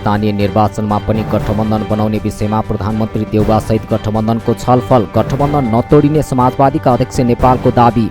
स्थानीय निर्वाचनमा पनि गठबन्धन बनाउने विषयमा प्रधानमन्त्री देउबा सहित गठबन्धनको छलफल। गठबन्धन नतोडिने समाजवादीका अध्यक्ष नेपालको दाबी।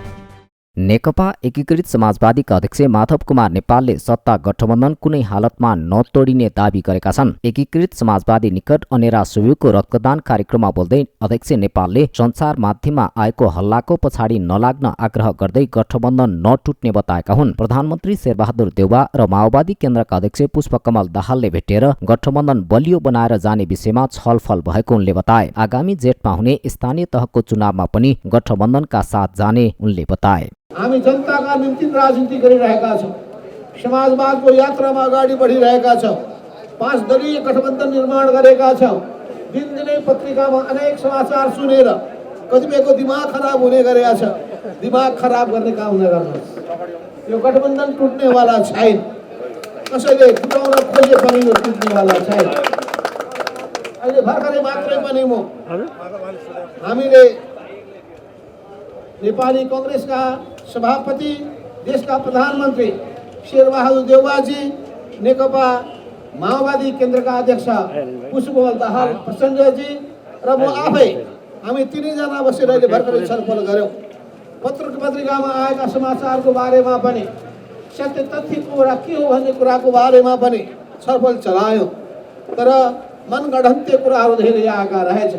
नेकपा एकीकृत समाजवादीका अध्यक्ष माधव कुमार नेपालले सत्ता गठबन्धन कुनै हालतमा नतोडिने दाबी गरेका छन्। एकीकृत समाजवादी निकट अनेरा सुब्युको रक्तदान कार्यक्रममा बोल्दै अध्यक्ष नेपालले सञ्चार माध्यममा आएको हल्लाको पछाडि नलाग्न आग्रह गर्दै गठबन्धन नटुट्ने बताएका हुन्। प्रधानमन्त्री शेरबहादुर देउबा र माओवादी केन्द्रका अध्यक्ष पुष्पकमल दाहालले भेटेर गठबन्धन बलियो बनाएर जाने विषयमा छलफल भएको उनले बताए। आगामी जेठमा हुने स्थानीय तहको चुनावमा पनि गठबन्धनका साथ जाने उनले बताए। हामी जनताका निम्ति राजनीति गरिरहेका छौँ। समाजवादको यात्रामा अगाडि बढिरहेका छौँ। 5 दलीय गठबन्धन निर्माण गरेका छौँ। दिनदिनै पत्रिकामा अनेक समाचार सुनेर कतिपयको दिमाग खराब हुने गरेका छ। दिमाग खराब गर्ने काम नगर्नुहोस्। यो गठबन्धन टुट्नेवाला छैन। कसैले टुटाउन खोजे पनि यो टुट्नेवाला छैन। अहिले भर्खरै मात्रै पनि हामीले नेपाली कांग्रेसका सभापति, देशका प्रधानमन्त्री शेरबहादुर देउवाजी, नेकपा माओवादी केन्द्रका अध्यक्ष पुष्पकमल दाहाल प्रचण्डजी र म आफै हामी तीनैजना बसेर अहिले भर्खरै छलफल गर्यौँ। पत्रिकामा आएका समाचारको बारेमा पनि सत्य तथ्यको कुरा के हो भन्ने कुराको बारेमा पनि छलफल चलायौँ। तर मनगढन्ते कुराहरू धेरै आएका रहेछ।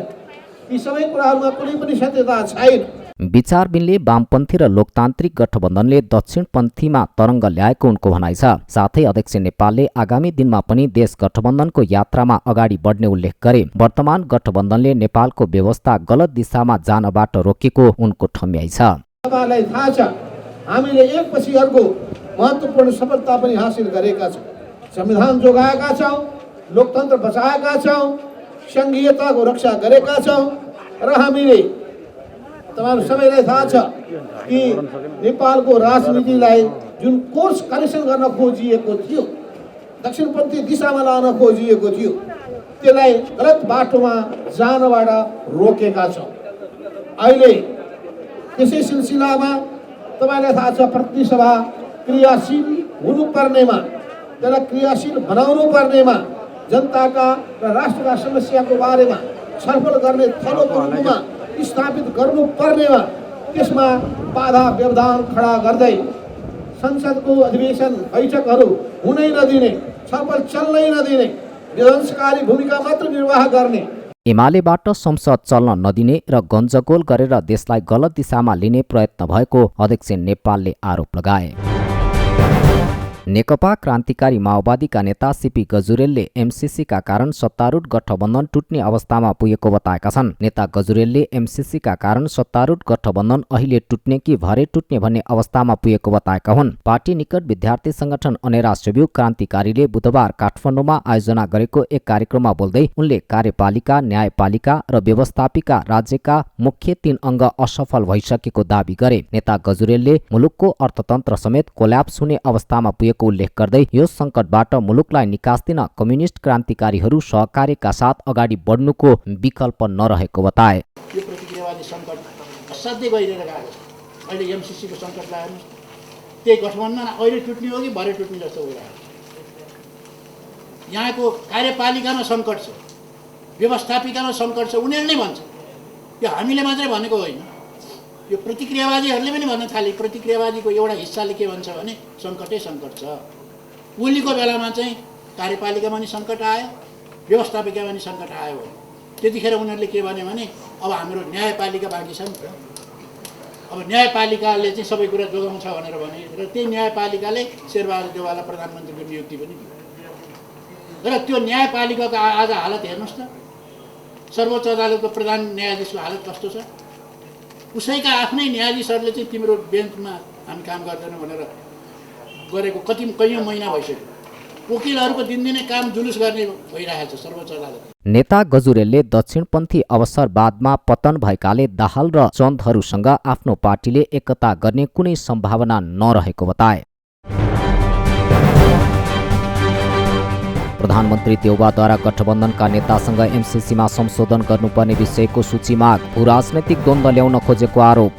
यी सबै कुराहरूमा कुनै पनि सत्यता छैन। विचारबिनले वामपन्थी र लोकतान्त्रिक गठबन्धनले दक्षिणपन्थीमा तरङ्ग ल्याएको उनको भनाइ छ। साथै अध्यक्ष नेपालले आगामी दिनमा पनि देश गठबन्धनको यात्रामा अगाडि बढ्ने उल्लेख गरे। वर्तमान गठबन्धनले नेपालको व्यवस्था गलत दिशामा जानबाट रोकेको उनको ठम्याइ छ। तपाईलाई थाहा छ, हामीले एकपछि अर्को महत्त्वपूर्ण सफलता पनि हासिल गरेका छौँ। संविधान जोगाएका छौँ, लोकतन्त्र बचाएका छौँ, संघीयताको रक्षा गरेका छौँ र हामीले तपाईहरु सबैलाई थाहा छ कि नेपालको राजनीतिलाई जुन कोर्स करेक्सन गर्न खोजिएको थियो, दक्षिणपन्थी दिशामा लान खोजिएको थियो, त्यसलाई गलत बाटोमा जानबाट रोकेका छौँ। अहिले त्यसै सिलसिलामा तपाईलाई थाहा छ, प्रतिसभा क्रियाशील हुनुपर्नेमा, त्यसलाई क्रियाशील बनाउनु पर्नेमा, जनताका र राष्ट्रका समस्याको बारेमा छलफल गर्ने थलोको रूपमा स्थापित गर्नुपर्नेमा त्यसमा बाधा व्यवधान खडा गर्दै संसदको अधिवेशन बैठकहरू हुनै नदिने, छलफल चल्नै नदिने, विध्वंसकारी भूमिका मात्र निर्वाह गर्ने, एमालेबाट संसद चल्न नदिने र गन्जगोल गरेर देशलाई गलत दिशामा लिने प्रयत्न भएको अध्यक्ष नेपालले आरोप लगाए। नेकपा क्रान्तिकारी माओवादीका नेता सीपी गजुरेलले एमसीसीका कारण सत्तारूढ गठबन्धन टुट्ने अवस्थामा पुगेको बताएका छन्। नेता गजुरेलले एमसीसीका कारण सत्तारूढ गठबन्धन अहिले टुट्ने कि भरे टुट्ने भन्ने अवस्थामा पुगेको बताएका हुन्। पार्टी निकट विद्यार्थी संगठन अनेरा सुब्यु क्रान्तिकारीले बुधबार काठमाडौँमा आयोजना गरेको एक कार्यक्रममा बोल्दै उनले कार्यपालिका, न्यायपालिका र व्यवस्थापिका राज्यका मुख्य 3 अङ्ग असफल भइसकेको दावी गरे। नेता गजुरेलले मुलुकको अर्थतन्त्र समेत कोल्याप्स हुने अवस्थामा पुगेको उल्लेख गर्दै यो सङ्कटबाट मुलुकलाई निकास दिन कम्युनिस्ट क्रान्तिकारीहरू सहकार्यका साथ अगाडि बढ्नुको विकल्प नरहेको बताए। यो प्रतिक्रियावादी सङ्कट असाध्यै गइरहेको छ। अहिले एमसीसीको सङ्कट लाग्नु, त्यही गठबन्धन अहिले टुट्ने हो कि भरे टुट्ने जस्तो भइरहेको छ। यहाँको कार्यपालिकामा सङ्कट छ, व्यवस्थापिकामा सङ्कट छ, उनीहरूले नै भन्छ। यो हामीले मात्रै भनेको होइन, यो प्रतिक्रियावादीहरूले पनि भन्न थाले। प्रतिक्रियावादीको एउटा हिस्साले के भन्छ भने सङ्कटै सङ्कट छ। उलीको बेलामा चाहिँ कार्यपालिकामा पनि सङ्कट आयो, व्यवस्थापिकामा पनि सङ्कट आयो। त्यतिखेर उनीहरूले के भन्यो भने अब हाम्रो न्यायपालिका बाँकी छ नि त, अब न्यायपालिकाले चाहिँ सबै कुरा जोगाउँछ भनेर भने र त्यही न्यायपालिकाले शेरबहादुर देउवालाई प्रधानमन्त्रीको नियुक्ति पनि दियो। र त्यो न्यायपालिकाको आज हालत हेर्नुहोस् त, सर्वोच्च अदालतको प्रधान न्यायाधीशको हालत कस्तो छ। उसैका आफ्नै न्यायाधीशहरूले चाहिँ तिम्रो बेन्चमा हामी काम गर्दैनौँ भनेर गरेको कैयौँ महिना भइसक्यो। वकिलहरूको दिनदिनै काम जुलुस गर्ने भइरहेको छ सर्वोच्च अदालत। नेता गजुरेलले दक्षिणपन्थी अवसरवादमा पतन भएकाले दाहाल र चन्दहरूसँग आफ्नो पार्टीले एकता गर्ने कुनै सम्भावना नरहेको बताए। प्रधानमन्त्री देउवाद्वारा गठबन्धनका नेतासँग एमसीसीमा संशोधन गर्नुपर्ने विषयको सूची माग, भू राजनैतिक द्वन्द्व ल्याउन खोजेको आरोप।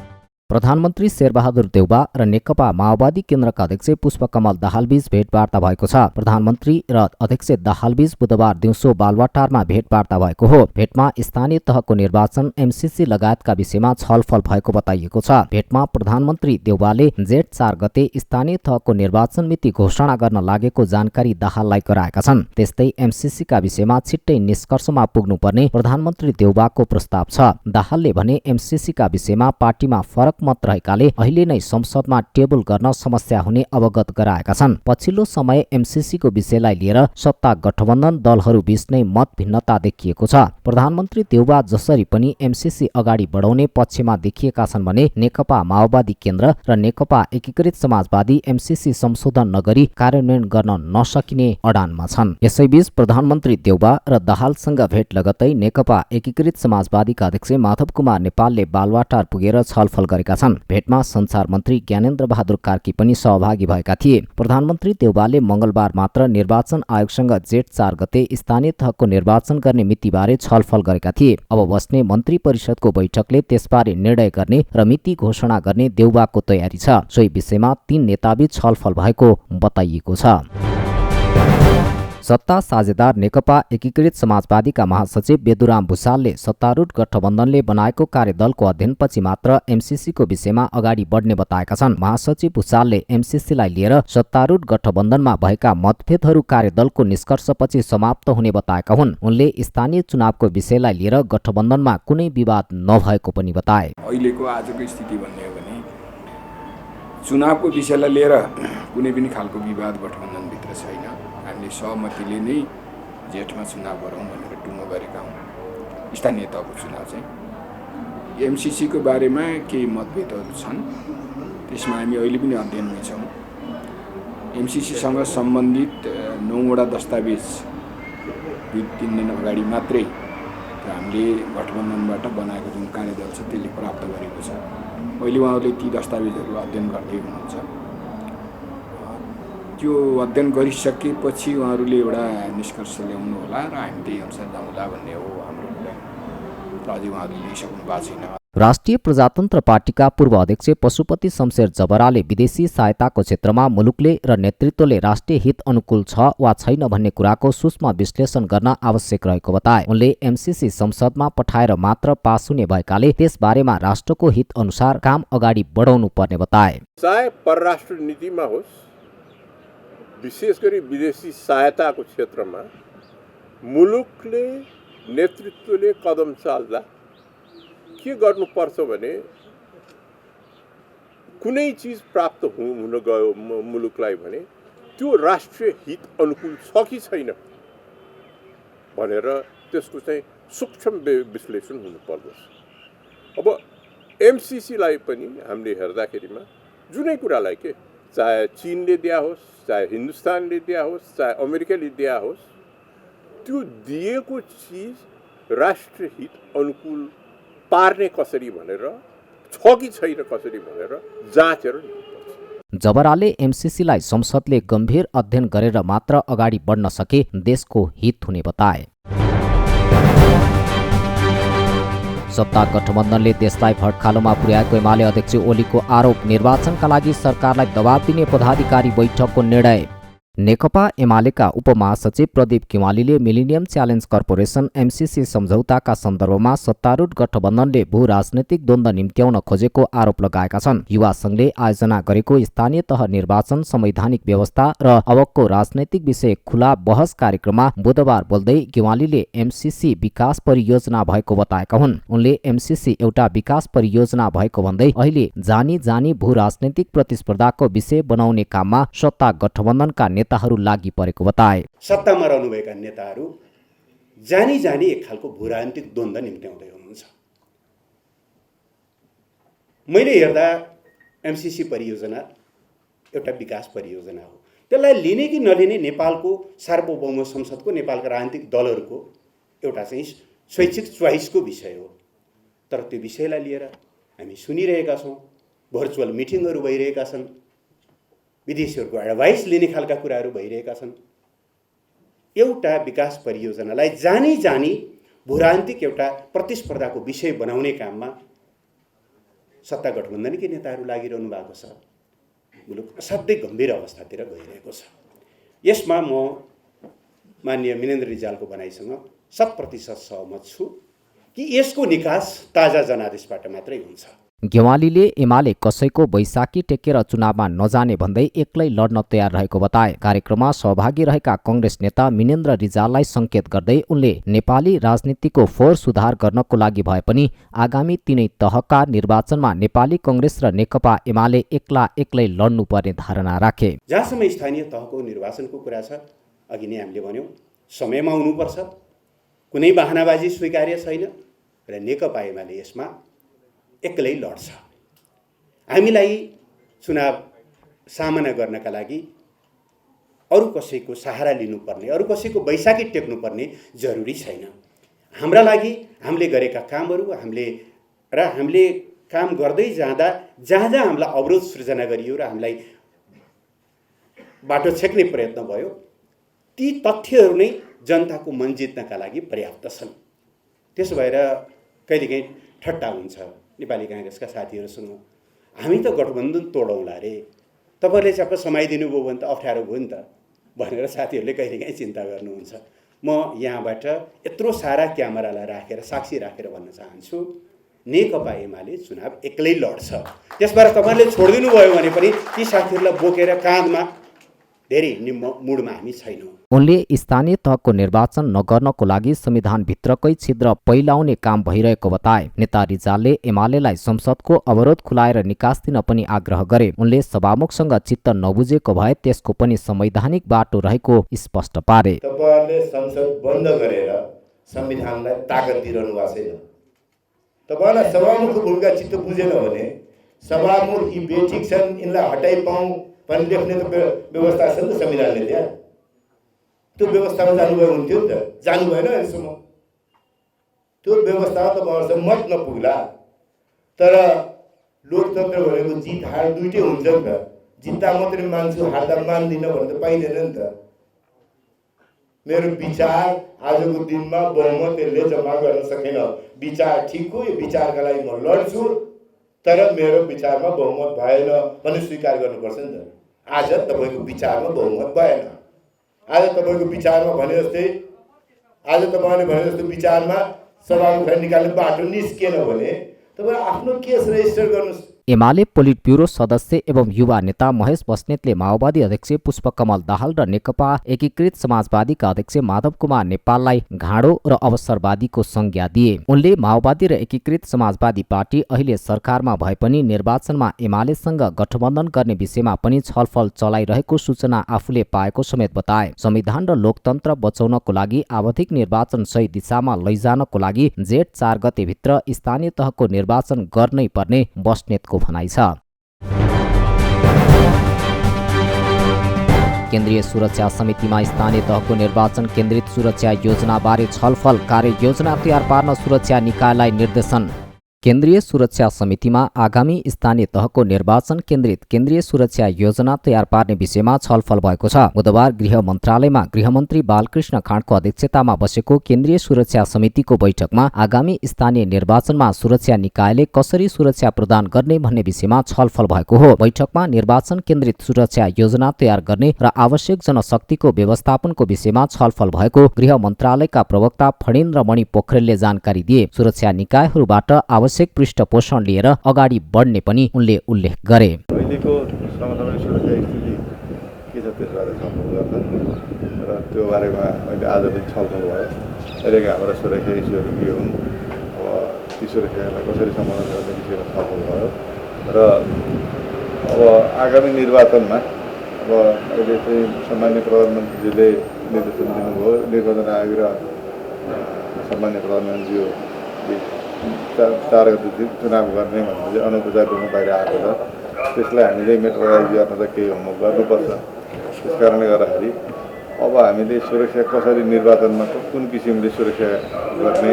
प्रधानमन्त्री शेरबहादुर देउबा र नेकपा माओवादी केन्द्रका अध्यक्ष पुष्पकमल दाहालबीच भेटवार्ता भएको छ। प्रधानमन्त्री र अध्यक्ष दाहालबीच बुधबार दिउँसो बालुवाटारमा भेटवार्ता भएको हो। भेटमा स्थानीय तहको निर्वाचन, एमसीसी लगायतका विषयमा छलफल भएको बताइएको छ। भेटमा प्रधानमन्त्री देउबाले जेठ 4 गते स्थानीय तहको निर्वाचन मिति घोषणा गर्न लागेको जानकारी दाहाललाई गराएका छन्। त्यस्तै एमसीसीका विषयमा छिट्टै निष्कर्षमा पुग्नुपर्ने प्रधानमन्त्री देउबाको प्रस्ताव छ। दाहालले भने एमसीसीका विषयमा पार्टीमा फरक मत रहेकाले अहिले नै संसदमा टेबल गर्न समस्या हुने अवगत गराएका छन्। पछिल्लो समय एमसीसीको विषयलाई लिएर सत्ता गठबन्धन दलहरू बीच नै मत भिन्नता देखिएको छ। प्रधानमन्त्री देउबा जसरी पनि एमसीसी अगाडि बढाउने पक्षमा देखिएका छन् भने नेकपा माओवादी केन्द्र र नेकपा एकीकृत समाजवादी एमसीसी संशोधन नगरी कार्यान्वयन गर्न नसकिने अडानमा छन्। यसैबीच प्रधानमन्त्री देउबा र दाहालसँग भेट लगतै नेकपा एकीकृत समाजवादीका अध्यक्ष माधव कुमार नेपालले बालुवाटार पुगेर छलफल गरेका छन्। भेटमा सञ्चार मन्त्री ज्ञानेन्द्र बहादुर कार्की पनि सहभागी भएका थिए। प्रधानमन्त्री देउबाले मंगलबार मात्र निर्वाचन आयोगसँग जेठ 4 गते स्थानीय तहको निर्वाचन गर्ने मितिबारे छलफल गरेका थिए। अब बस्ने मन्त्री परिषदको बैठकले त्यसबारे निर्णय गर्ने र मिति घोषणा गर्ने देउबाको तयारी छ। सोही विषयमा 3 नेताबीच छलफल भएको बताइएको छ। सत्ता साझेदार नेकपा एकीकृत समाजवादीका महासचिव बेदुराम भुसालले सत्तारूढ गठबन्धनले बनाएको कार्यदलको अध्ययनपछि मात्र एमसीसीको विषयमा अगाडि बढ्ने बताएका छन्। महासचिव भुसालले एमसीसीलाई लिएर सत्तारूढ गठबन्धनमा भएका मतभेदहरू कार्यदलको निष्कर्षपछि समाप्त हुने बताएका हुन्। उनले स्थानीय चुनावको विषयलाई लिएर गठबन्धनमा कुनै विवाद नभएको पनि बताए। अहिलेको आजको स्थिति भन्ने हो भने चुनावको विषयलाई लिएर कुनै पनि खालको विवाद गठबन्धनभित्र छैन। हामीले सहमतिले नै जेठमा चुनाव गरौँ भनेर टुङ्गो गरेका हौँ। स्थानीय तहको चुनाव चाहिँ एमसीसीको बारेमा केही मतभेदहरू छन्, त्यसमा हामी अहिले पनि अध्ययनमै छौँ। एमसीसीसँग सम्बन्धित 9वटा दस्तावेज 2-3 दिन अगाडि मात्रै हामीले गठबन्धनबाट बनाएको जुन कार्यदल छ त्यसले प्राप्त गरेको छ। अहिले उहाँहरूले ती दस्तावेजहरू अध्ययन गर्दै हुनुहुन्छ। त्यो अध्ययन गरिसकेपछि उहाँहरूले एउटा निष्कर्ष ल्याउनु होला र हामी त्यही अनुसार जाउँला भन्ने हो हाम्रो कुरा। र अझै उहाँहरूले लिइसक्नु भएको छैन। राष्ट्रिय प्रजातन्त्र पार्टीका पूर्व अध्यक्ष पशुपति शमशेर जबराले विदेशी सहायताको क्षेत्रमा मुलुकले र नेतृत्वले राष्ट्रिय हित अनुकूल छ वा छैन भन्ने कुराको सूक्ष्म विश्लेषण गर्न आवश्यक रहेको बताए। उनले एमसीसी संसदमा पठाएर मात्र पास हुने भएकाले त्यसबारेमा राष्ट्रको हित अनुसार काम अगाडि बढाउनु पर्ने बताए। चाहे परराष्ट्र नीतिमा होस्, विशेष गरी विदेशी सहायताको क्षेत्रमा मुलुकले नेतृत्वले कदम चाल्दा के गर्नुपर्छ भने कुनै चिज प्राप्त हुन गयो मुलुकलाई भने त्यो राष्ट्रिय हित अनुकूल छ कि छैन भनेर त्यसको चाहिँ सूक्ष्म विश्लेषण हुनुपर्दछ। अब एमसीसीलाई पनि हामीले हेर्दाखेरिमा जुनै कुरालाई के चाहे चीनले दिया होस्, चाहे हिन्दुस्तानले दिया होस्, चाहे अमेरिकाले दिया होस्, त्यो दिएको चिज राष्ट्रिय हित अनुकूल पार्ने कसरी भनेर छ कि छैन कसरी भनेर जाँचेर लिनुपर्छ। जबराले एमसीसीलाई संसदले गम्भीर अध्ययन गरेर मात्र अगाडि बढ्न सके देशको हित हुने बताए। सत्ता गठबन्धनले देशलाई भड्कालोमा पुर्याएको एमाले अध्यक्ष ओलीको आरोप। निर्वाचनका लागि सरकारलाई दबाब दिने पदाधिकारी बैठकको निर्णय। नेकपा एमालेका उपमहासचिव प्रदीप किवालीले मिलेनियम च्यालेन्ज कर्पोरेसन एमसीसी सम्झौताका सन्दर्भमा सत्तारूढ गठबन्धनले भू राजनैतिक द्वन्द्व निम्त्याउन खोजेको आरोप लगाएका छन्। युवा संघले आयोजना गरेको स्थानीय तह निर्वाचन, संवैधानिक व्यवस्था र अबको राजनैतिक विषय खुला बहस कार्यक्रममा बुधबार बोल्दै किवालीले एमसीसी विकास परियोजना भएको बताएका हुन्। उनले एमसीसी एउटा विकास परियोजना भएको भन्दै अहिले जानी जानी भू राजनैतिक प्रतिस्पर्धाको विषय बनाउने काममा सत्ता गठबन्धनका नेताहरू लागि परेको बताए। सत्तामा रहनुभएका नेताहरू जानी जानी एक खालको भूराजनीतिक द्वन्द्व निम्त्याउँदै हुनुहुन्छ। मैले हेर्दा एमसीसी परियोजना एउटा विकास परियोजना हो। त्यसलाई लिने कि नलिने नेपालको सार्वभौम संसदको, नेपालका राजनीतिक दलहरूको एउटा चाहिँ स्वैच्छिक च्वाइसको विषय हो। तर त्यो विषयलाई लिएर हामी सुनिरहेका छौँ, भर्चुअल मिटिङहरू भइरहेका छन्, विदेशीहरूको एडभाइस लिने खालका कुराहरू भइरहेका छन्। एउटा विकास परियोजनालाई जानी जानी भूराजनीतिक एउटा प्रतिस्पर्धाको विषय बनाउने काममा सत्ता गठबन्धनकै नेताहरू लागिरहनु भएको छ। मुलुक असाध्यै गम्भीर अवस्थातिर गइरहेको छ। यसमा म माननीय मिनेन्द्र रिजालको भनाइसँग 100% सहमत छु कि यसको निकास ताजा जनादेशबाट मात्रै हुन्छ। गेवालीले एमाले कसैको बैशाखी टेकेर चुनावमा नजाने भन्दै एक्लै लड्न तयार रहेको बताए। कार्यक्रममा सहभागी रहेका कङ्ग्रेस नेता मिनेन्द्र रिजाललाई संकेत गर्दै उनले नेपाली राजनीतिको फोहोर सुधार गर्नको लागि भए पनि आगामी तीनै तहका निर्वाचनमा नेपाली कङ्ग्रेस र नेकपा एमाले एक्लै लड्नुपर्ने धारणा राखे। जहाँसम्म स्थानीय तहको निर्वाचनको कुरा छ, अघि नै हामीले भन्यौँ समयमा हुनुपर्छ, कुनै बहानाबाजी स्वीकार्य छैन र नेकपा एमाले यसमा एक्लै लड्छ। हामीलाई चुनाव सामना गर्नका लागि अरू कसैको सहारा लिनुपर्ने, अरू कसैको बैशाखी टेक्नुपर्ने जरुरी छैन। हाम्रा लागि हामीले गरेका कामहरू हामीले काम गर्दै जाँदा जहाँ हामीलाई अवरोध सृजना गरियो र हामीलाई बाटो छेक्ने प्रयत्न भयो, ती तथ्यहरू नै जनताको मन जित्नका लागि पर्याप्त छन्। त्यसो भएर कहिलेकाहीँ ठट्टा हुन्छ नेपाली काङ्ग्रेसका साथीहरूसँग, हामी त गठबन्धन तोडौँला रे, तपाईँहरूले चाहिँ समाइदिनु भयो भने त अप्ठ्यारो भयो नि त भनेर साथीहरूले कहिलेकाहीँ चिन्ता गर्नुहुन्छ। म यहाँबाट यत्रो सारा क्यामेरालाई राखेर साक्षी राखेर भन्न चाहन्छु, नेकपा एमाले चुनाव एक्लै लड्छ। त्यसबाट तपाईँहरूले छोडिदिनु भयो भने पनि ती साथीहरूलाई बोकेर काँधमा धेरै निम्न मुडमा हामी छैनौँ। उनले स्थानीय तहको निर्वाचन नगर्नको लागि संविधानभित्रकै छिद्र पैलाउने काम भइरहेको बताए। नेता रिजालले एमालेलाई संसदको अवरोध खुलाएर निकास दिन पनि आग्रह गरे। उनले सभामुखसँग चित्त नबुझेको भए त्यसको पनि संवैधानिक बाटो रहेको स्पष्ट पारे। तपाईहरुले संसद बन्द गरेर संविधानलाई ताकत दिइरहनु भएको छैन। तपाईहरुलाई सभामुखको भूमिका चित्त बुझेन भने सभामुख यी बेठिक छन्, यिनलाई हटाइ पाऊँ पनि लेख्ने त व्यवस्था छ नि त संविधानले। त्यहाँ त्यो व्यवस्थामा जानुभयो हुन्थ्यो नि त, जानु भएन यसमा। त्यो व्यवस्थामा तपाईँहरूसँग मत नपुग्ला। तर लोकतन्त्र भनेको जित हार दुइटै हुन्छ नि त। जित्दा मात्रै मान्छु, हार्दा मान्दिनँ भने त पाइँदैन नि त। मेरो विचार आजको दिनमा बहुमतले जम्मा गर्न सकेन। विचार ठिक हो, यो विचारका लागि म लड्छु, तर मेरो विचारमा बहुमत भएन भने स्वीकार गर्नुपर्छ नि त। आज तपाईँको विचारमा बहुमत भएन। आज तपाईँको विचारमा भने जस्तो विचारमा सभामुखलाई निकाल्ने बाटो निस्किएन भने तपाईँ आफ्नो केस रेजिस्टर गर्नुहोस्। एमाले पोलिट ब्युरो सदस्य एवं युवा नेता महेश बस्नेतले माओवादी अध्यक्ष पुष्पकमल दाहाल र नेकपा एकीकृत समाजवादीका अध्यक्ष माधव कुमार नेपाललाई घाँडो र अवसरवादीको संज्ञा दिए। उनले माओवादी र एकीकृत समाजवादी पार्टी अहिले सरकारमा भए पनि निर्वाचनमा एमालेसँग गठबन्धन गर्ने विषयमा पनि छलफल चलाइरहेको सूचना आफूले पाएको समेत बताए। संविधान र लोकतन्त्र बचाउनको लागि आवधिक निर्वाचन सही दिशामा लैजानको लागि जेठ 4 गते भित्र स्थानीय तहको निर्वाचन गर्नै पर्ने बस्नेतको भनाइ छ। केन्द्रीय सुरक्षा समितिमा स्थानीय तहको निर्वाचन केन्द्रित सुरक्षा योजनाबारे छलफल, कार्ययोजना तयार पार्न सुरक्षा निकायलाई निर्देशन। केन्द्रीय सुरक्षा समितिमा आगामी स्थानीय तहको निर्वाचन केन्द्रित केन्द्रीय सुरक्षा योजना तयार पार्ने विषयमा छलफल भएको छ। बुधबार गृह मन्त्रालयमा गृहमन्त्री बालकृष्ण खाँडको अध्यक्षतामा बसेको केन्द्रीय सुरक्षा समितिको बैठकमा आगामी स्थानीय निर्वाचनमा सुरक्षा निकायले कसरी सुरक्षा प्रदान गर्ने भन्ने विषयमा छलफल भएको हो। बैठकमा निर्वाचन केन्द्रित सुरक्षा योजना तयार गर्ने र आवश्यक जनशक्तिको व्यवस्थापनको विषयमा छलफल भएको गृह मन्त्रालयका प्रवक्ता फणेन्द्र मणि पोखरेलले जानकारी दिए। सुरक्षा निकायहरूबाट आवश्यक पृष्ठपोषण लिएर अगाडि बढ्ने पनि उनले उल्लेख गरे। अहिलेको समसामयिक सुरक्षा स्थिति के छ त्यसबारे छलफल गर्छन् र त्यो बारेमा अहिले आज पनि छलफल भयो। अहिलेको हाम्रा सुरक्षा इस्युहरू के हुन्, अब ती सुरक्षालाई कसरी समाधान गर्ने विषयमा छलफल भयो र अब आगामी निर्वाचनमा अब अहिले चाहिँ सामान्य प्रधानमन्त्रीले निर्देशन दिनुभयो। निर्वाचन आयोग र सामान्य प्रधानमन्त्रीज्यू 4 गते चुनाव गर्ने भनेर चाहिँ अनौपचारिक रूपमा बाहिर आएको छ। त्यसलाई हामीले मेट्रोलाइज गर्न त केही होमवर्क गर्नुपर्छ। त्यस कारणले गर्दाखेरि अब हामीले सुरक्षा कसरी निर्वाचनमा कुन किसिमले सुरक्षा गर्ने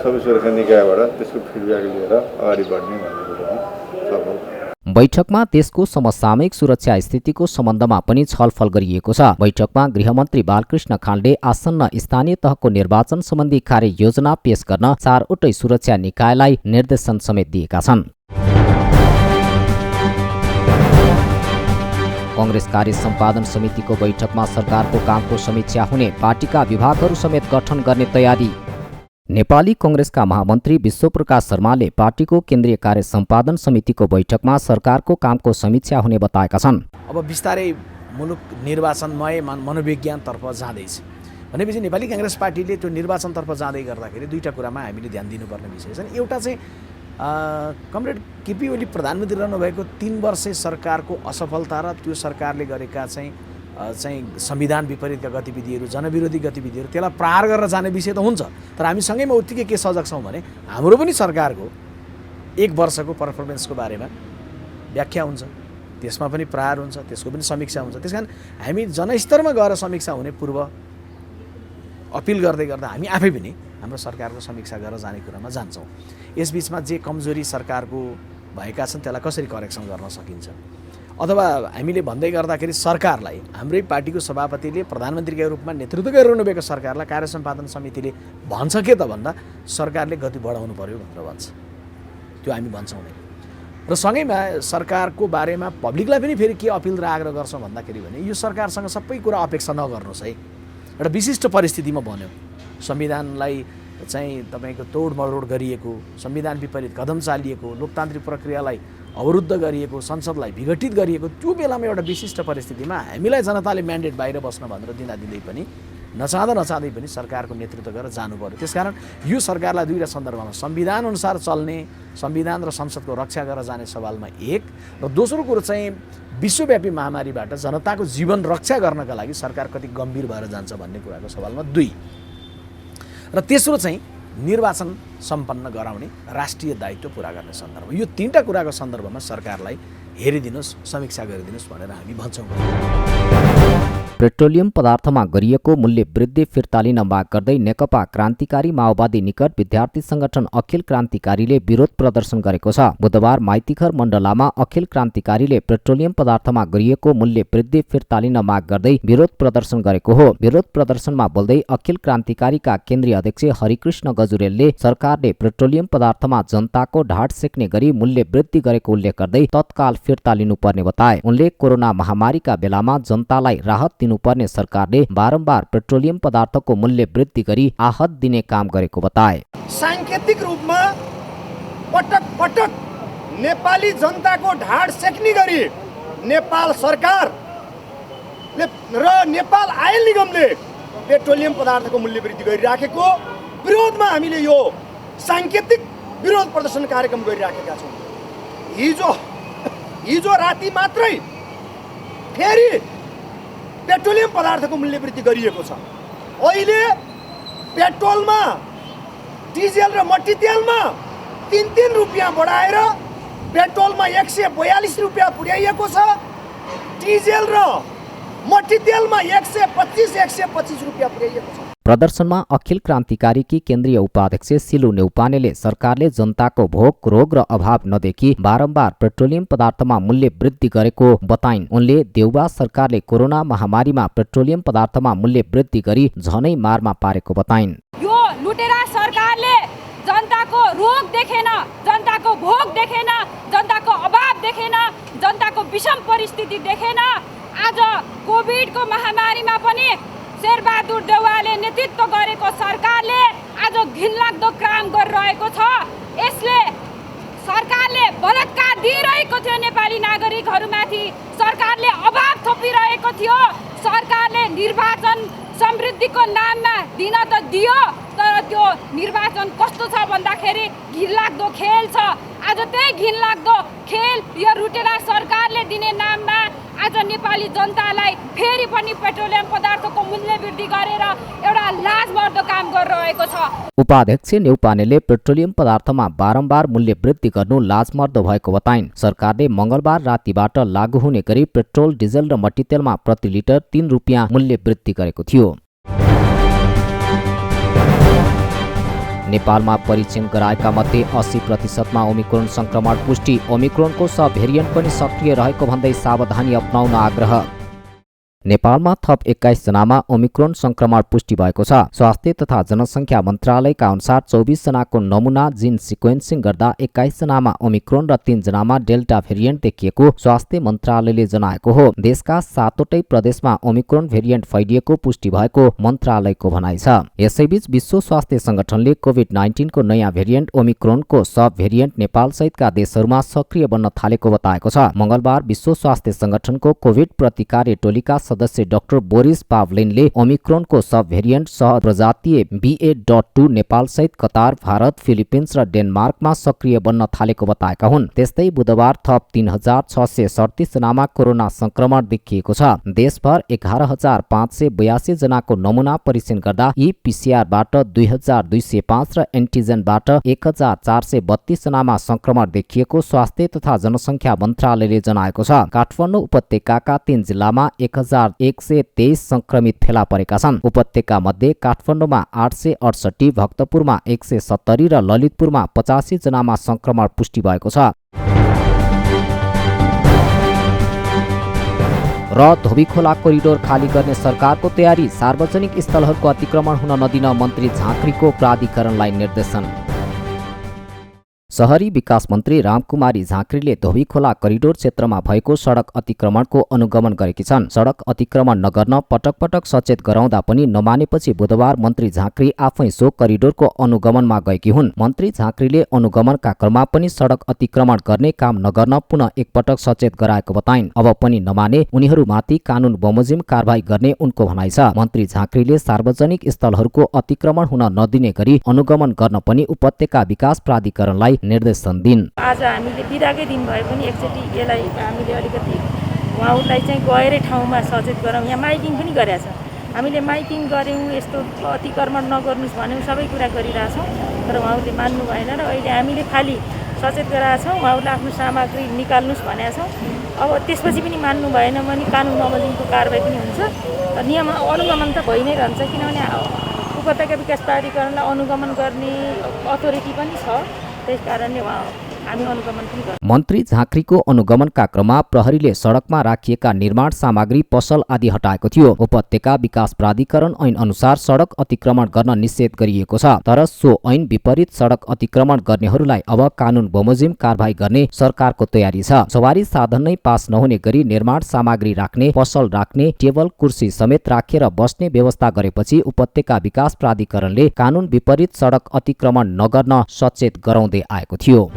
सबै सुरक्षा निकायबाट त्यसको फिडब्याक लिएर अगाडि बढ्ने भन्ने कुरोमा छलफल। बैठकमा देशको समसामयिक सुरक्षा स्थितिको सम्बन्धमा पनि छलफल गरिएको छ। बैठकमा गृहमन्त्री बालकृष्ण खाँडले आसन्न स्थानीय तहको निर्वाचन सम्बन्धी कार्ययोजना पेश गर्न 4वटै सुरक्षा निकायलाई निर्देशन समेत दिएका छन्। कांग्रेस कार्य सम्पादन समितिको बैठकमा सरकारको कामको समीक्षा हुने, पार्टीका विभागहरू समेत गठन गर्ने तयारी। नेपाली कांग्रेसका महामन्त्री विश्वप्रकाश शर्माले पार्टीको केन्द्रीय कार्य सम्पादन समितिको बैठकमा सरकारको कामको समीक्षा हुने बताएका छन्। अब बिस्तारै मुलुक निर्वाचनमय मनोविज्ञानतर्फ जाँदैछ भनेपछि नेपाली कांग्रेस पार्टीले त्यो निर्वाचनतर्फ जाँदै गर्दाखेरि दुईटा कुरामा हामीले ध्यान दिनुपर्ने विषय छन्। एउटा चाहिँ कमरेड केपी ओली प्रधानमन्त्री रहनुभएको 3 वर्ष सरकारको असफलता र त्यो सरकारले गरेका चाहिँ संविधान विपरीतका गतिविधिहरू, जनविरोधी गतिविधिहरू, त्यसलाई प्रहार गरेर जाने विषय त हुन्छ, तर हामी सँगैमा उत्तिकै के सजग छौँ भने हाम्रो पनि सरकारको 1 वर्षको पर्फर्मेन्सको बारेमा व्याख्या हुन्छ, त्यसमा पनि प्रहार हुन्छ, त्यसको पनि समीक्षा हुन्छ। त्यसकारण हामी जनस्तरमा गएर समीक्षा हुने पूर्व अपिल गर्दै गर्दा हामी आफै पनि हाम्रो सरकारको समीक्षा गरेर जाने कुरामा जान्छौँ। यसबीचमा जे कमजोरी सरकारको भएका छन् त्यसलाई कसरी करेक्सन गर्न सकिन्छ, अथवा हामीले भन्दै गर्दाखेरि सरकारलाई हाम्रै पार्टीको सभापतिले प्रधानमन्त्रीका रूपमा नेतृत्व गरिरहनुभएको सरकारलाई कार्य सम्पादन समितिले भन्छ के त भन्दा सरकारले गति बढाउनु पर्यो भनेर भन्छ। त्यो हामी भन्छौँ नै। र सँगैमा सरकारको बारेमा पब्लिकलाई पनि फेरि के अपिल र आग्रह गर्छौँ भन्दाखेरि भने यो सरकारसँग सबै कुरा अपेक्षा नगर्नुहोस् है। एउटा विशिष्ट परिस्थितिमा बन्यो, संविधानलाई चाहिँ तपाईँको तोडमरोड गरिएको, संविधान विपरीत कदम चालिएको, लोकतान्त्रिक प्रक्रियालाई अवरुद्ध गरिएको, संसदलाई विघटित गरिएको, त्यो बेलामा एउटा विशिष्ट परिस्थितिमा हामीलाई जनताले म्यान्डेट बाहिर बस्न भनेर दिँदै पनि नचाहँदै पनि सरकारको नेतृत्व गरेर जानु पर्यो। त्यसकारण यो सरकारलाई दुईवटा सन्दर्भमा संविधान अनुसार चल्ने, संविधान र संसदको रक्षा गरेर जाने सवालमा एक, र दोस्रो कुरो चाहिँ विश्वव्यापी महामारीबाट जनताको जीवन रक्षा गर्नका लागि सरकार कति गम्भीर भएर जान्छ भन्ने कुराको सवालमा 2, र तेस्रो चाहिँ निर्वाचन सम्पन्न गराउने राष्ट्रिय दायित्व पुरा गर्ने सन्दर्भ। यो 3टा कुराको सन्दर्भमा सरकारलाई हेरिदिनुहोस्, समीक्षा गरिदिनुहोस् भनेर हामी भन्छौँ। पेट्रोलियम पदार्थमा गरिएको मूल्य वृद्धि फिर्ता लिन माग गर्दै नेकपा क्रान्तिकारी माओवादी निकट विद्यार्थी संगठन अखिल क्रान्तिकारीले विरोध प्रदर्शन गरेको छ। बुधबार माइतीघर मण्डलामा अखिल क्रान्तिकारीले पेट्रोलियम पदार्थमा गरिएको मूल्य वृद्धि फिर्ता लिन माग गर्दै विरोध प्रदर्शन गरेको हो। विरोध प्रदर्शनमा बोल्दै अखिल क्रान्तिकारीका केन्द्रीय अध्यक्ष हरिकृष्ण गजुरेलले सरकारले पेट्रोलियम पदार्थमा जनताको ढाड सेक्ने गरी मूल्य वृद्धि गरेको उल्लेख गर्दै तत्काल फिर्ता लिनुपर्ने बताए। उनले कोरोना महामारीका बेलामा जनतालाई राहत दिनुपर्ने सरकारले बारम्बार पेट्रोलियम पदार्थको मूल्य वृद्धि गरी आहत दिने काम गरेको बताए। सांकेतिक रूपमा पटक पटक नेपाली जनताको ढाड सेक्ने गरी नेपाल सरकार र नेपाल आयल निगमले पेट्रोलियम पदार्थको मूल्य वृद्धि गरिराखेको विरोधमा हामीले यो सांकेतिक विरोध प्रदर्शन कार्यक्रम गरिराखेका छौँ। हिजो राति मात्रै फेरि पेट्रोलियम पदार्थको मूल्य वृद्धि गरिएको छ। अहिले पेट्रोलमा, डिजेल र मट्टीतेलमा 3 रुपियाँ बढाएर पेट्रोलमा 142 रुपियाँ पुर्याइएको छ। डिजेल र मट्टीतेलमा 125 रुपियाँ पुर्याइएको छ। प्रदर्शनमा अखिल क्रान्तिकारीकी केन्द्रीय उपाध्यक्ष सिलु नेउपानेले सरकारले जनताको भोक, रोग र अभाव नदेखि बारम्बार पेट्रोलियम पदार्थमा मूल्य वृद्धि गरेको बताइन्। उनले देउबा सरकारले कोरोना महामारीमा पेट्रोलियम पदार्थमा मूल्य वृद्धि गरी झनै मारमा पारेको बताइन्। यो लुटेरा सरकारले जनताको रोग देखेन, जनताको भोक देखेन, जनताको अभाव देखेन, जनताको विषम परिस्थिति देखेन। आज कोभिडको महामारीमा पनि शेरबहादुर देउवाले नेतृत्व गरेको सरकारले आज घिनलाग्दो काम गरिरहेको छ। यसले सरकारले बलात्कार दिइरहेको थियो नेपाली नागरिकहरूमाथि, सरकारले अभाव थपिरहेको थियो, सरकारले निर्वाचन समृद्धिको नाममा दिन त दियो, तर त्यो निर्वाचन कस्तो छ भन्दाखेरि घिनलाग्दो खेल छ। आज त्यही घिनलाग्दो खेल यो लुटेरा सरकारले दिने नाममा आज नेपाली जनतालाई फेरि पनि पेट्रोलियम पदार्थको मूल्य वृद्धि गरेर एउटा लाजमर्दो काम गरिरहेको छ। उपाध्यक्ष नेउपानेले पेट्रोलियम पदार्थमा बारम्बार मूल्य वृद्धि गर्नु लाजमर्दो भएको बताइन्। सरकारले मंगलबार रातिबाट लागू हुने गरी पेट्रोल, डिजेल र मट्टीतेलमा प्रति लिटर 3 रुपियाँ मूल्य वृद्धि गरेको थियो। नेपालमा परीक्षण गराएका मध्ये 80% ओमिक्रोन संक्रमण पुष्टि। ओमिक्रोनको सब भेरिएन्ट पनि सक्रिय रहेको भन्दै सावधानी अपनाउन आग्रह। नेपालमा थप 21 जनामा ओमिक्रोन संक्रमण पुष्टि भएको छ। स्वास्थ्य तथा जनसङ्ख्या मन्त्रालयका अनुसार 24 जनाको नमुना जिन सिक्वेन्सिङ गर्दा 21 जनामा ओमिक्रोन र 3 जनामा डेल्टा भेरिएन्ट देखिएको स्वास्थ्य मन्त्रालयले जनाएको हो। देशका 7वटै प्रदेशमा ओमिक्रोन भेरिएन्ट फैलिएको पुष्टि भएको मन्त्रालयको भनाइ छ। यसैबीच विश्व स्वास्थ्य संगठनले कोभिड-19 को नयाँ भेरिएन्ट ओमिक्रोनको सब भेरिएन्ट नेपाल सहितका देशहरूमा सक्रिय बन्न थालेको बताएको छ। मंगलबार विश्व स्वास्थ्य संगठनको कोभिड प्रतिकार्य टोलीका सदस्य डाक्टर बोरिस पाभलिनले ओमिक्रोनको सब भेरिएन्ट सह प्रजातीय BA.2 नेपाल सहित कतार, भारत, फिलिपिन्स र डेनमार्कमा सक्रिय बन्न थालेको बताएका हुन्। त्यस्तै बुधबार थप 3637 जनामा कोरोना संक्रमण देखिएको छ। देशभर 11582 जनाको नमुना परीक्षण गर्दा यी PCR-बाट 2205 र एन्टिजेनबाट 1432 जनामा संक्रमण देखिएको स्वास्थ्य तथा जनसङ्ख्या मन्त्रालयले जनाएको छ। काठमाडौँ उपत्यकाका 3 जिल्लामा 1123 संक्रमित फेला परेका छन्। उपत्यका मध्ये काठमाडौँमा 868, भक्तपुरमा 170 र ललितपुरमा 85 जनामा संक्रमण पुष्टि भएको छ। र धोबीखोला कोरिडोर खाली गर्ने सरकारको तयारी, सार्वजनिक स्थलहरूको अतिक्रमण हुन नदिन मन्त्री झाँक्रीको प्राधिकरणलाई निर्देशन। शहरी विकास मन्त्री रामकुमारी झाँक्रीले धोबीखोला करिडोर क्षेत्रमा भएको सडक अतिक्रमणको अनुगमन गरेकी छन्। सडक अतिक्रमण नगर्न पटक पटक सचेत गराउँदा पनि नमानेपछि बुधबार मन्त्री झाँक्री आफै सो करिडोरको अनुगमनमा गएकी हुन्। मन्त्री झाँक्रीले अनुगमनका क्रममा पनि सडक अतिक्रमण गर्ने काम नगर्न पुनः एकपटक सचेत गराएको बताइन्। अब पनि नमाने उनीहरूमाथि कानून बमोजिम कारबाही गर्ने उनको भनाइ छ। मन्त्री झाँक्रीले सार्वजनिक स्थलहरूको अतिक्रमण हुन नदिने गरी अनुगमन गर्न पनि उपत्यका विकास प्राधिकरणलाई निर्देशन दिन्। आज हामीले बिदाकै दिन भए पनि एकचोटि यसलाई हामीले अलिकति उहाँहरूलाई चाहिँ गएरै ठाउँमा सचेत गरौँ। यहाँ माइकिङ पनि गरेका छ, हामीले माइकिङ गऱ्यौँ, यस्तो अतिक्रमण नगर्नुहोस् भन्यौँ, सबै कुरा गरिरहेछौँ, तर उहाँहरूले मान्नु भएन र अहिले हामीले खालि सचेत गराएका छौँ। उहाँहरूले आफ्नो सामग्री निकाल्नुहोस् भनेका छौँ। अब त्यसपछि पनि मान्नु भएन भने कानुन बमोजिमको कारबाही पनि हुन्छ। नियम अनुगमन त भइ नै रहन्छ, किनभने उपत्यका विकास प्राधिकरणलाई अनुगमन गर्ने अथोरिटी पनि छ। त्यस कारणले हामी अनुगमन पनि गर्छौँ। मन्त्री झाँक्रीको अनुगमनका क्रममा प्रहरीले सडकमा राखिएका निर्माण सामग्री, पसल आदि हटाएको थियो। उपत्यका विकास प्राधिकरण ऐन अनुसार सडक अतिक्रमण गर्न निषेध गरिएको छ, तर सो ऐन विपरीत सडक अतिक्रमण गर्नेहरूलाई अब कानून बमोजिम कारबाही गर्ने सरकारको तयारी छ। सवारी साधन नै पास नहुने गरी निर्माण सामग्री राख्ने, पसल राख्ने, टेबल कुर्सी समेत राखेर बस्ने व्यवस्था गरेपछि उपत्यका विकास प्राधिकरणले कानून विपरीत सडक अतिक्रमण नगर्न सचेत गराउँदै आएको थियो।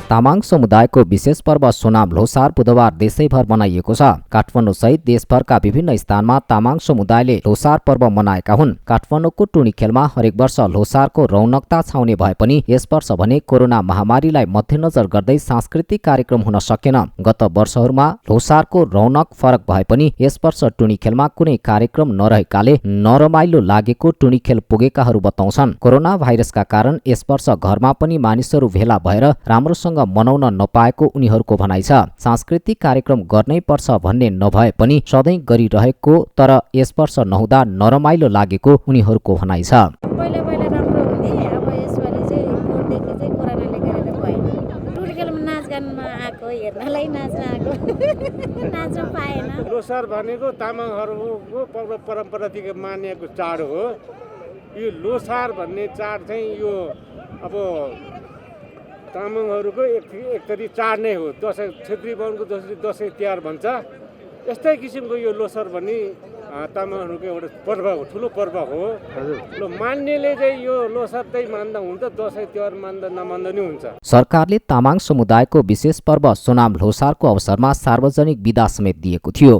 तामाङ समुदायको विशेष पर्व सोनाम ल्होसार बुधबार देशैभर मनाइएको छ। काठमाडौँ सहित देशभरका विभिन्न स्थानमा तामाङ समुदायले ल्होसार पर्व मनाएका हुन्। काठमाडौँको टुणीखेलमा हरेक वर्ष ल्होसारको रौनकता छाउने भए पनि यस वर्ष भने कोरोना महामारीलाई मध्यनजर गर्दै सांस्कृतिक कार्यक्रम हुन सकेन। गत वर्षहरूमा ल्होसारको रौनक फरक भए पनि यस वर्ष टुणीखेलमा कुनै कार्यक्रम नरहेकाले नरमाइलो लागेको टुणीखेल पुगेकाहरू बताउँछन्। कोरोना भाइरसका कारण यस वर्ष घरमा पनि मानिसहरू भेला भएर राम्रोसँग मनाउन नपाएको उनीहरूको भनाइ छ। सांस्कृतिक कार्यक्रम गर्नै पर्छ भन्ने नभए पनि सधैँ गरिरहेको तर यस वर्ष नहुँदा नरमाइलो लागेको उनीहरूको भनाइ छ। पहिला पहिला राम्रो हुन्थे, अब यसपालि चाहिँ कोरोनादेखि चाहिँ कोरोनाले गरेर भएन। टुर्केलमा नाच गर्न आएको, हेर्नलाई नाच्न आएको, नाच्न पाएन। ल्होसार भनेको तामाङहरूको पर्व परम्परादेखि मानिएको चाड हो। यो ल्होसार भन्ने चाड चाहिँ यो अब तामाङहरूको एक थरी चाड नै हो। दसैँ छेत्री बाहुनको जसरी दसैँ तिहार भन्छ, यस्तै किसिमको यो ल्होसार भन्ने तामाङहरूको एउटा पर्व हो, ठुलो पर्व हो। ल मान्नेले चाहिँ यो ल्होसार चाहिँ मान्दा हुन्छ, दसैँ तिहार मान्दा नमान्दा नि हुन्छ। सरकारले तामाङ समुदायको विशेष पर्व सोनाम ल्होसारको अवसरमा सार्वजनिक बिदा समेत दिएको थियो।